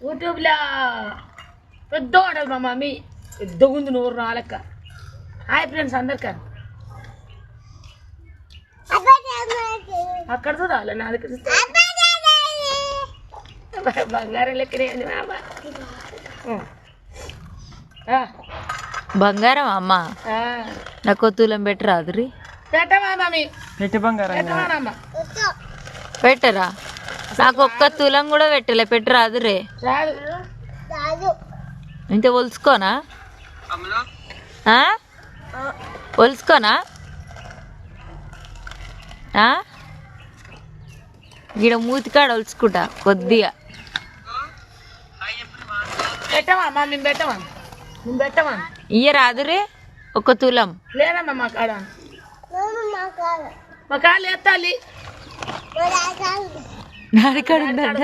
యూట్యూబ్లో పెద్ద ఉంటుంది మా మమ్మీ పెద్దగా ఉంది నూరు నాలక్క. హాయ్ ఫ్రెండ్స్ అందరికీ అక్కడ చూడాలి నా దగ్గర బంగారం లెక్కనే ఉంది మామ. బంగారం అమ్మ నాకు తులం పెట్టరాదురి పెట్టమా మమ్మీ పెట్టి బంగారం పెట్టరా నాకు ఒక్క తులం కూడా పెట్టలే పెట్టరాదురే ఇంత ఒలుసుకోనా ఒలుసుకోనా ఈడ మూతికాడ ఒలుచుకుంటా కొద్దిగా పెట్టమా మమ్మీ పెట్టమా మేము పెట్టమా ఇయ్యరాదురే ఒక తులం లేదమ్మా మా కాడ మా కాళ్ళు ఎత్తాలి నాడికాడ ఉందంట